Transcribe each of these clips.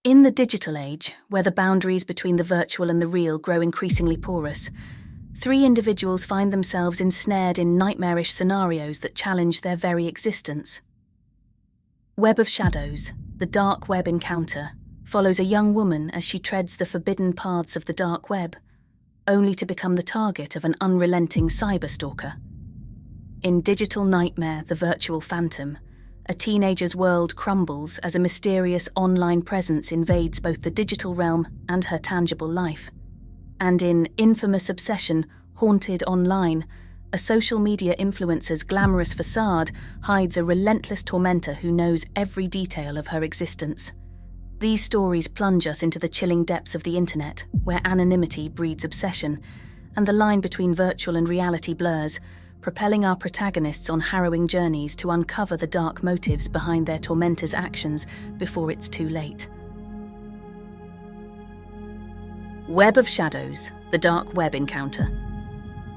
In the digital age, where the boundaries between the virtual and the real grow increasingly porous, three individuals find themselves ensnared in nightmarish scenarios that challenge their very existence. Web of Shadows, the dark web encounter, follows a young woman as she treads the forbidden paths of the dark web, only to become the target of an unrelenting cyberstalker. In Digital Nightmare, the Virtual Phantom, a teenager's world crumbles as a mysterious online presence invades both the digital realm and her tangible life. And in Infamous Obsession, Haunted Online, a social media influencer's glamorous facade hides a relentless tormentor who knows every detail of her existence. These stories plunge us into the chilling depths of the internet, where anonymity breeds obsession, and the line between virtual and reality blurs, propelling our protagonists on harrowing journeys to uncover the dark motives behind their tormentors' actions before it's too late. Web of Shadows, the dark web encounter.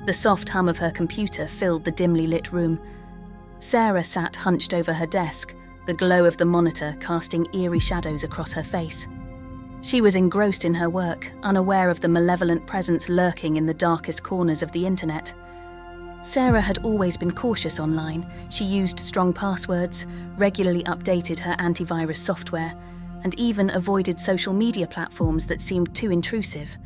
The soft hum of her computer filled the dimly lit room. Sarah sat hunched over her desk, the glow of the monitor casting eerie shadows across her face. She was engrossed in her work, unaware of the malevolent presence lurking in the darkest corners of the internet. Sarah had always been cautious online. She used strong passwords, regularly updated her antivirus software, and even avoided social media platforms that seemed too intrusive.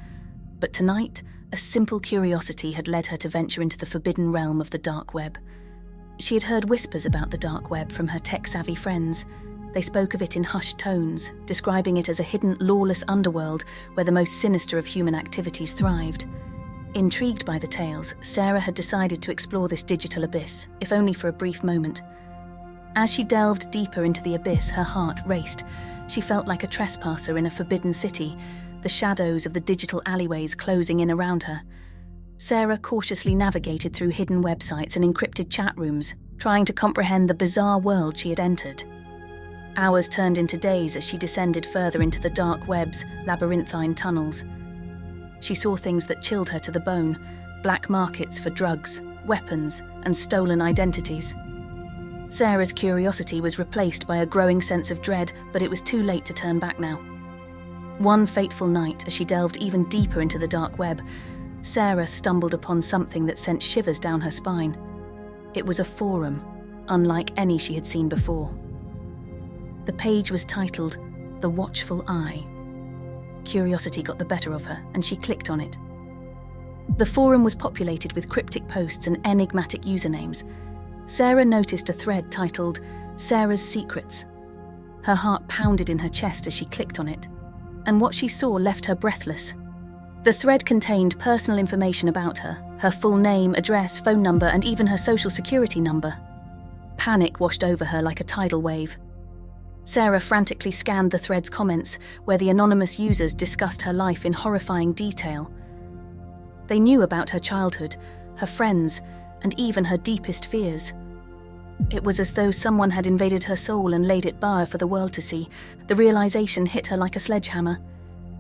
But tonight, a simple curiosity had led her to venture into the forbidden realm of the dark web. She had heard whispers about the dark web from her tech-savvy friends. They spoke of it in hushed tones, describing it as a hidden, lawless underworld where the most sinister of human activities thrived. Intrigued by the tales, Sarah had decided to explore this digital abyss, if only for a brief moment. As she delved deeper into the abyss, her heart raced. She felt like a trespasser in a forbidden city, the shadows of the digital alleyways closing in around her. Sarah cautiously navigated through hidden websites and encrypted chat rooms, trying to comprehend the bizarre world she had entered. Hours turned into days as she descended further into the dark web's labyrinthine tunnels. She saw things that chilled her to the bone, black markets for drugs, weapons, and stolen identities. Sarah's curiosity was replaced by a growing sense of dread, but it was too late to turn back now. One fateful night, as she delved even deeper into the dark web, Sarah stumbled upon something that sent shivers down her spine. It was a forum, unlike any she had seen before. The page was titled, "The Watchful Eye." Curiosity got the better of her, and she clicked on it. The forum was populated with cryptic posts and enigmatic usernames. Sarah noticed a thread titled, "Sarah's Secrets." Her heart pounded in her chest as she clicked on it, and what she saw left her breathless. The thread contained personal information about her full name, address, phone number, and even her social security number. Panic washed over her like a tidal wave. Sarah frantically scanned the thread's comments, where the anonymous users discussed her life in horrifying detail. They knew about her childhood, her friends, and even her deepest fears. It was as though someone had invaded her soul and laid it bare for the world to see. The realization hit her like a sledgehammer.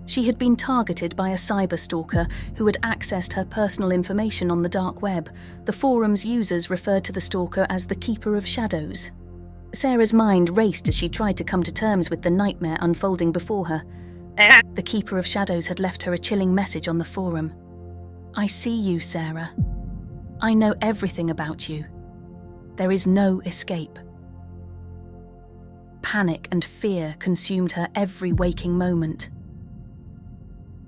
She had been targeted by a cyberstalker who had accessed her personal information on the dark web. The forum's users referred to the stalker as the Keeper of Shadows. Sarah's mind raced as she tried to come to terms with the nightmare unfolding before her. The Keeper of Shadows had left her a chilling message on the forum. "I see you, Sarah. I know everything about you. There is no escape." Panic and fear consumed her every waking moment.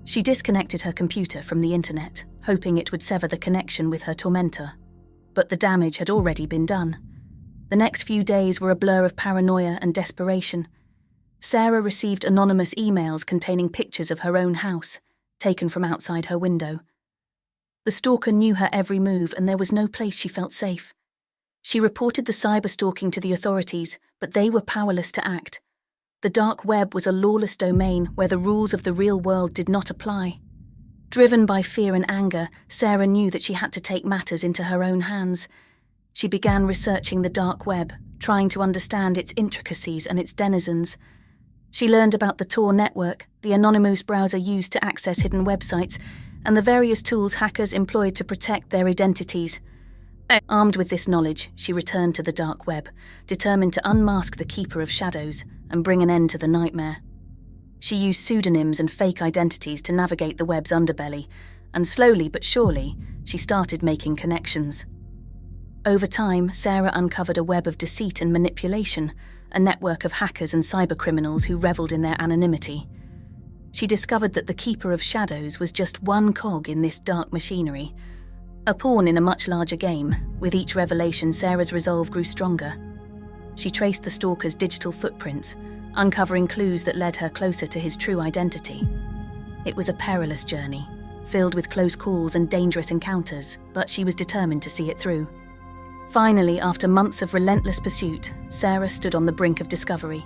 She disconnected her computer from the internet, hoping it would sever the connection with her tormentor. But the damage had already been done. The next few days were a blur of paranoia and desperation. Sarah received anonymous emails containing pictures of her own house, taken from outside her window. The stalker knew her every move, and there was no place she felt safe. She reported the cyberstalking to the authorities, but they were powerless to act. The dark web was a lawless domain where the rules of the real world did not apply. Driven by fear and anger, Sarah knew that she had to take matters into her own hands. She began researching the dark web, trying to understand its intricacies and its denizens. She learned about the Tor network, the anonymous browser used to access hidden websites, and the various tools hackers employed to protect their identities. Armed with this knowledge, she returned to the dark web, determined to unmask the Keeper of Shadows and bring an end to the nightmare. She used pseudonyms and fake identities to navigate the web's underbelly, and slowly but surely, she started making connections. Over time, Sarah uncovered a web of deceit and manipulation, a network of hackers and cybercriminals who reveled in their anonymity. She discovered that the Keeper of Shadows was just one cog in this dark machinery, a pawn in a much larger game. With each revelation, Sarah's resolve grew stronger. She traced the stalker's digital footprints, uncovering clues that led her closer to his true identity. It was a perilous journey, filled with close calls and dangerous encounters, but she was determined to see it through. Finally, after months of relentless pursuit, Sarah stood on the brink of discovery.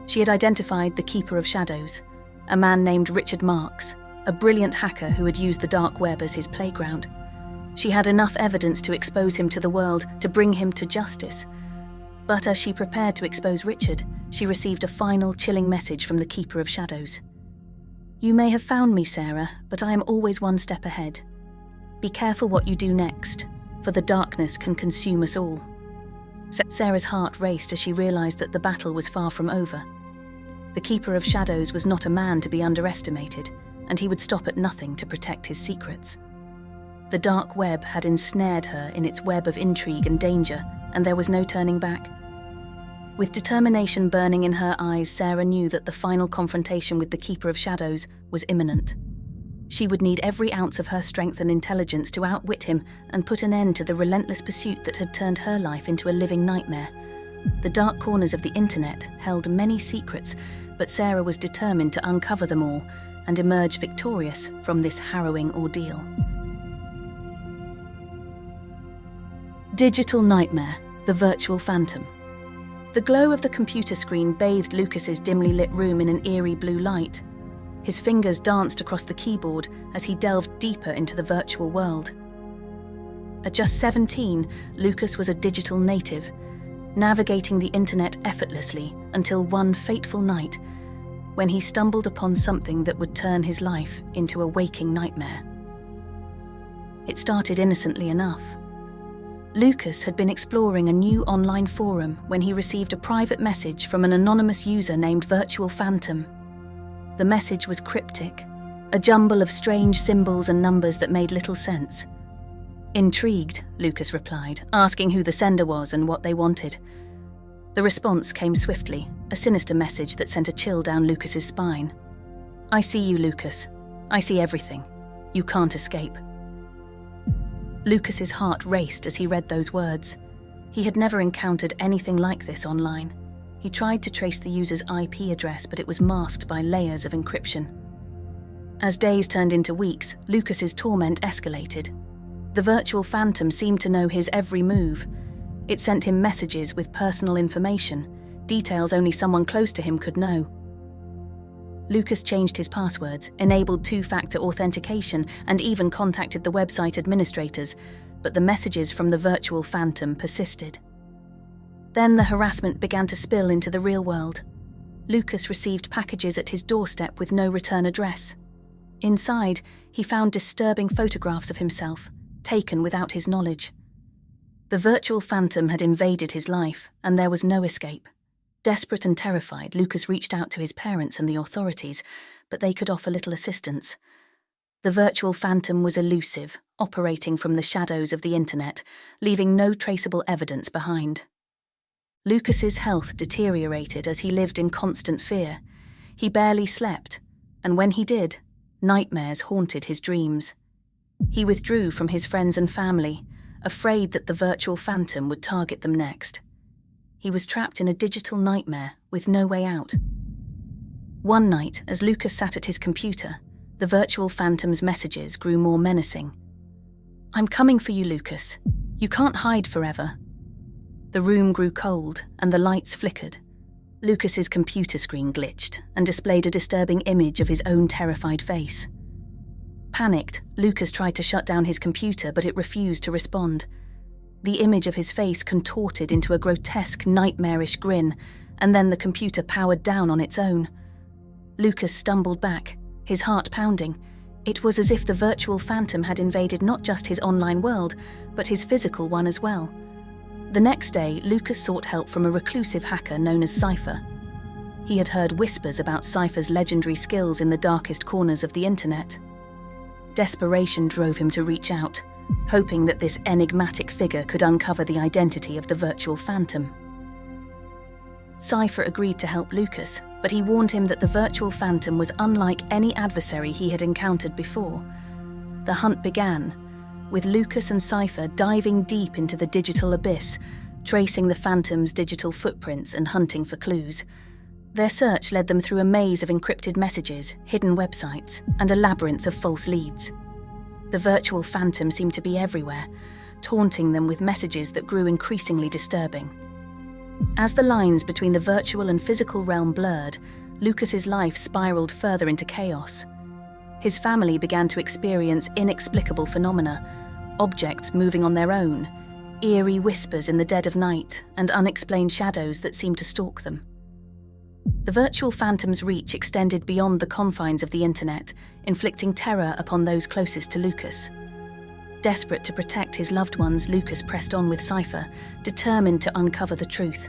She had identified the Keeper of Shadows, a man named Richard Marks, a brilliant hacker who had used the dark web as his playground. She had enough evidence to expose him to the world, to bring him to justice. But as she prepared to expose Richard, she received a final chilling message from the Keeper of Shadows. "You may have found me, Sarah, but I am always one step ahead. Be careful what you do next, for the darkness can consume us all." Sarah's heart raced as she realized that the battle was far from over. The Keeper of Shadows was not a man to be underestimated, and he would stop at nothing to protect his secrets. The dark web had ensnared her in its web of intrigue and danger, and there was no turning back. With determination burning in her eyes, Sarah knew that the final confrontation with the Keeper of Shadows was imminent. She would need every ounce of her strength and intelligence to outwit him and put an end to the relentless pursuit that had turned her life into a living nightmare. The dark corners of the internet held many secrets, but Sarah was determined to uncover them all and emerge victorious from this harrowing ordeal. Digital Nightmare, the Virtual Phantom. The glow of the computer screen bathed Lucas's dimly lit room in an eerie blue light. His fingers danced across the keyboard as he delved deeper into the virtual world. At just 17, Lucas was a digital native, navigating the internet effortlessly until one fateful night when he stumbled upon something that would turn his life into a waking nightmare. It started innocently enough. Lucas had been exploring a new online forum when he received a private message from an anonymous user named Virtual Phantom. The message was cryptic, a jumble of strange symbols and numbers that made little sense. Intrigued, Lucas replied, asking who the sender was and what they wanted. The response came swiftly, a sinister message that sent a chill down Lucas's spine. "I see you, Lucas. I see everything. You can't escape." Lucas's heart raced as he read those words. He had never encountered anything like this online. He tried to trace the user's IP address, but it was masked by layers of encryption. As days turned into weeks, Lucas's torment escalated. The Virtual Phantom seemed to know his every move. It sent him messages with personal information, details only someone close to him could know. Lucas changed his passwords, enabled two-factor authentication, and even contacted the website administrators, but the messages from the Virtual Phantom persisted. Then the harassment began to spill into the real world. Lucas received packages at his doorstep with no return address. Inside, he found disturbing photographs of himself, taken without his knowledge. The Virtual Phantom had invaded his life, and there was no escape. Desperate and terrified, Lucas reached out to his parents and the authorities, but they could offer little assistance. The Virtual Phantom was elusive, operating from the shadows of the internet, leaving no traceable evidence behind. Lucas's health deteriorated as he lived in constant fear. He barely slept, and when he did, nightmares haunted his dreams. He withdrew from his friends and family, afraid that the Virtual Phantom would target them next. He was trapped in a digital nightmare with no way out. One night, as Lucas sat at his computer, the Virtual Phantom's messages grew more menacing. "I'm coming for you, Lucas. You can't hide forever." The room grew cold and the lights flickered. Lucas's computer screen glitched and displayed a disturbing image of his own terrified face. Panicked, Lucas tried to shut down his computer, but it refused to respond. The image of his face contorted into a grotesque, nightmarish grin, and then the computer powered down on its own. Lucas stumbled back, his heart pounding. It was as if the Virtual Phantom had invaded not just his online world, but his physical one as well. The next day, Lucas sought help from a reclusive hacker known as Cypher. He had heard whispers about Cypher's legendary skills in the darkest corners of the internet. Desperation drove him to reach out, hoping that this enigmatic figure could uncover the identity of the virtual phantom. Cypher agreed to help Lucas, but he warned him that the virtual phantom was unlike any adversary he had encountered before. The hunt began, with Lucas and Cypher diving deep into the digital abyss, tracing the phantom's digital footprints and hunting for clues. Their search led them through a maze of encrypted messages, hidden websites, and a labyrinth of false leads. The virtual phantom seemed to be everywhere, taunting them with messages that grew increasingly disturbing. As the lines between the virtual and physical realm blurred, Lucas's life spiraled further into chaos. His family began to experience inexplicable phenomena, objects moving on their own, eerie whispers in the dead of night, and unexplained shadows that seemed to stalk them. The virtual phantom's reach extended beyond the confines of the internet, inflicting terror upon those closest to Lucas. Desperate to protect his loved ones, Lucas pressed on with Cypher, determined to uncover the truth.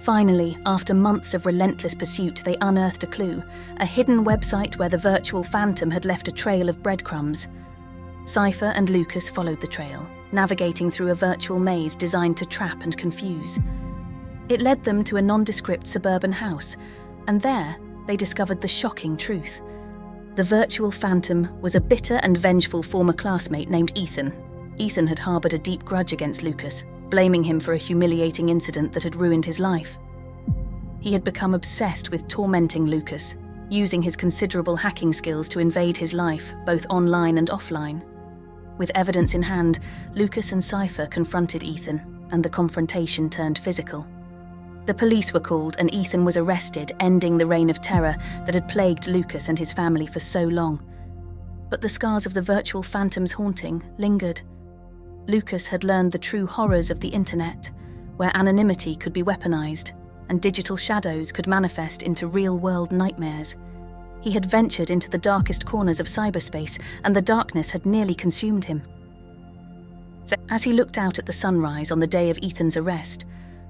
Finally, after months of relentless pursuit, they unearthed a clue, a hidden website where the virtual phantom had left a trail of breadcrumbs. Cypher and Lucas followed the trail, navigating through a virtual maze designed to trap and confuse. It led them to a nondescript suburban house, and there they discovered the shocking truth. The virtual phantom was a bitter and vengeful former classmate named Ethan. Ethan had harbored a deep grudge against Lucas, blaming him for a humiliating incident that had ruined his life. He had become obsessed with tormenting Lucas, using his considerable hacking skills to invade his life, both online and offline. With evidence in hand, Lucas and Cypher confronted Ethan, and the confrontation turned physical. The police were called and Ethan was arrested, ending the reign of terror that had plagued Lucas and his family for so long. But the scars of the virtual phantom's haunting lingered. Lucas had learned the true horrors of the internet, where anonymity could be weaponized and digital shadows could manifest into real-world nightmares. He had ventured into the darkest corners of cyberspace, and the darkness had nearly consumed him. As he looked out at the sunrise on the day of Ethan's arrest,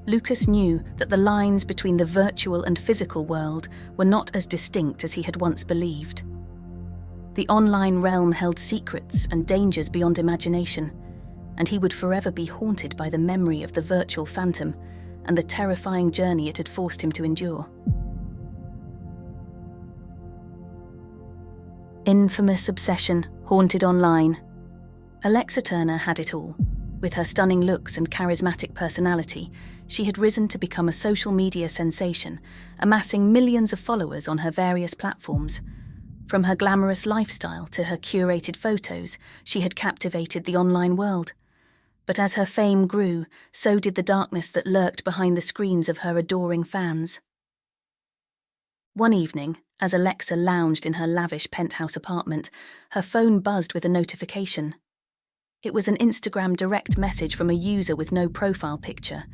Lucas knew that the lines between the virtual and physical world were not as distinct as he had once believed. The online realm held secrets and dangers beyond imagination, and he would forever be haunted by the memory of the virtual phantom and the terrifying journey it had forced him to endure. Infamous obsession, haunted online. Alexa Turner had it all. With her stunning looks and charismatic personality, she had risen to become a social media sensation, amassing millions of followers on her various platforms. From her glamorous lifestyle to her curated photos, she had captivated the online world. But as her fame grew, so did the darkness that lurked behind the screens of her adoring fans. One evening, as Alexa lounged in her lavish penthouse apartment, her phone buzzed with a notification. It was an Instagram direct message from a user with no profile picture,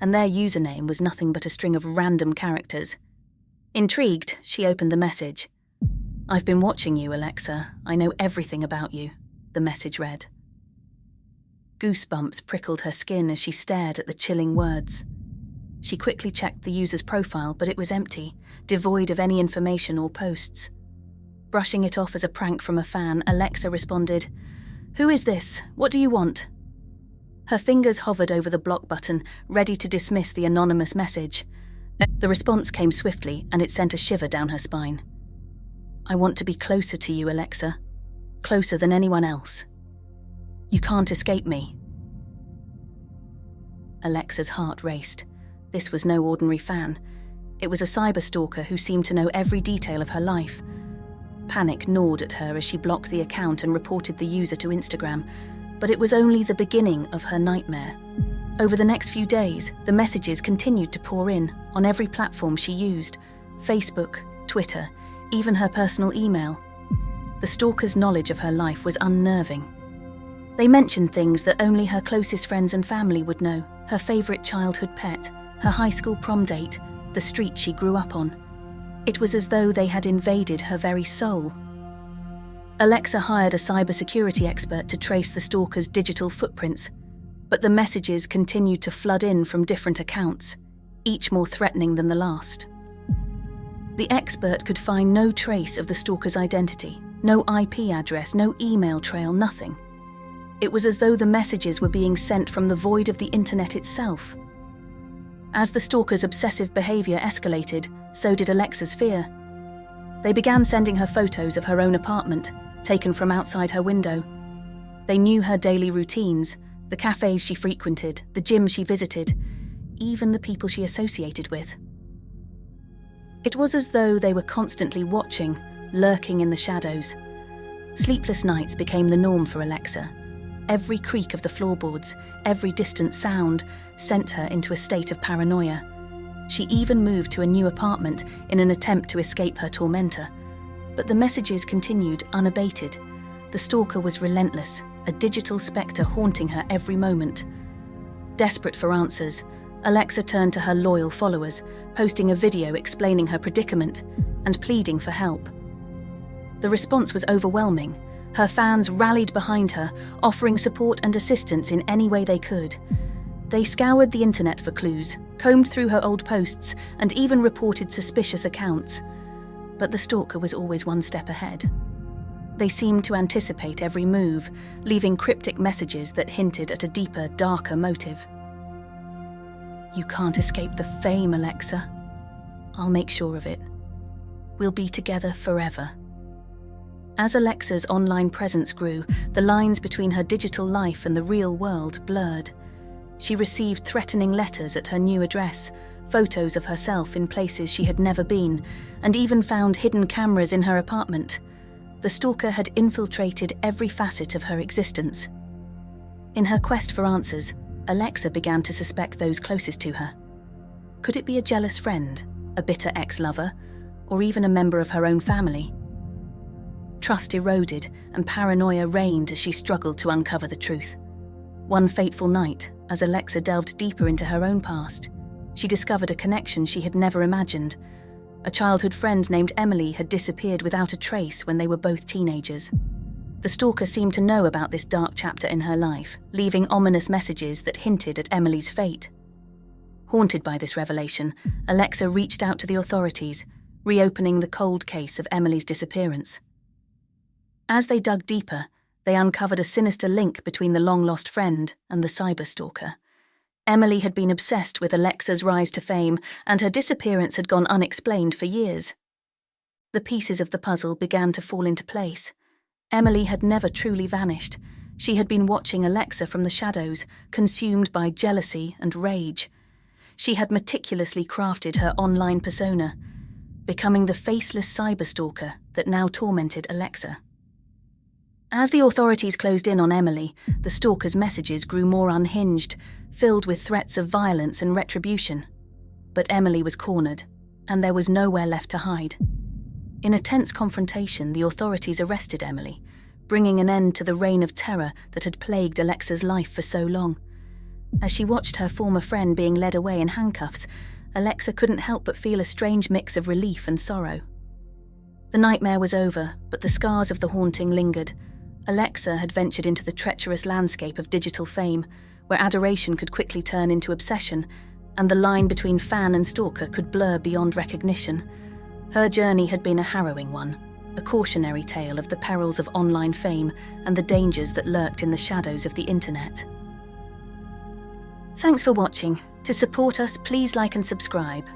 and their username was nothing but a string of random characters. Intrigued, she opened the message. "I've been watching you, Alexa. I know everything about you," the message read. Goosebumps prickled her skin as she stared at the chilling words. She quickly checked the user's profile, but it was empty, devoid of any information or posts. Brushing it off as a prank from a fan, Alexa responded, "Who is this? What do you want?" Her fingers hovered over the block button, ready to dismiss the anonymous message. The response came swiftly, and it sent a shiver down her spine. "I want to be closer to you, Alexa. Closer than anyone else. You can't escape me." Alexa's heart raced. This was no ordinary fan. It was a cyberstalker who seemed to know every detail of her life. Panic gnawed at her as she blocked the account and reported the user to Instagram, but it was only the beginning of her nightmare. Over the next few days, the messages continued to pour in on every platform she used: Facebook, Twitter, even her personal email. The stalker's knowledge of her life was unnerving. They mentioned things that only her closest friends and family would know: her favorite childhood pet, her high school prom date, the street she grew up on. It was as though they had invaded her very soul. Alexa hired a cybersecurity expert to trace the stalker's digital footprints, but the messages continued to flood in from different accounts, each more threatening than the last. The expert could find no trace of the stalker's identity, no IP address, no email trail, nothing. It was as though the messages were being sent from the void of the internet itself. As the stalker's obsessive behavior escalated, so did Alexa's fear. They began sending her photos of her own apartment, taken from outside her window. They knew her daily routines, the cafes she frequented, the gym she visited, even the people she associated with. It was as though they were constantly watching, lurking in the shadows. Sleepless nights became the norm for Alexa. Every creak of the floorboards, every distant sound sent her into a state of paranoia. She even moved to a new apartment in an attempt to escape her tormentor. But the messages continued unabated. The stalker was relentless, a digital spectre haunting her every moment. Desperate for answers, Alexa turned to her loyal followers, posting a video explaining her predicament and pleading for help. The response was overwhelming. Her fans rallied behind her, offering support and assistance in any way they could. They scoured the internet for clues, combed through her old posts, and even reported suspicious accounts. But the stalker was always one step ahead. They seemed to anticipate every move, leaving cryptic messages that hinted at a deeper, darker motive. "You can't escape the fame, Alexa. I'll make sure of it. We'll be together forever." As Alexa's online presence grew, the lines between her digital life and the real world blurred. She received threatening letters at her new address, photos of herself in places she had never been, and even found hidden cameras in her apartment. The stalker had infiltrated every facet of her existence. In her quest for answers, Alexa began to suspect those closest to her. Could it be a jealous friend, a bitter ex-lover, or even a member of her own family? Trust eroded and paranoia reigned as she struggled to uncover the truth. One fateful night, as Alexa delved deeper into her own past, she discovered a connection she had never imagined. A childhood friend named Emily had disappeared without a trace when they were both teenagers. The stalker seemed to know about this dark chapter in her life, leaving ominous messages that hinted at Emily's fate. Haunted by this revelation, Alexa reached out to the authorities, reopening the cold case of Emily's disappearance. As they dug deeper, they uncovered a sinister link between the long-lost friend and the cyberstalker. Emily had been obsessed with Alexa's rise to fame, and her disappearance had gone unexplained for years. The pieces of the puzzle began to fall into place. Emily had never truly vanished. She had been watching Alexa from the shadows, consumed by jealousy and rage. She had meticulously crafted her online persona, becoming the faceless cyberstalker that now tormented Alexa. As the authorities closed in on Emily, the stalker's messages grew more unhinged, filled with threats of violence and retribution. But Emily was cornered, and there was nowhere left to hide. In a tense confrontation, the authorities arrested Emily, bringing an end to the reign of terror that had plagued Alexa's life for so long. As she watched her former friend being led away in handcuffs, Alexa couldn't help but feel a strange mix of relief and sorrow. The nightmare was over, but the scars of the haunting lingered. Alexa had ventured into the treacherous landscape of digital fame, where adoration could quickly turn into obsession, and the line between fan and stalker could blur beyond recognition. Her journey had been a harrowing one, a cautionary tale of the perils of online fame and the dangers that lurked in the shadows of the internet. Thanks for watching. To support us, please like and subscribe.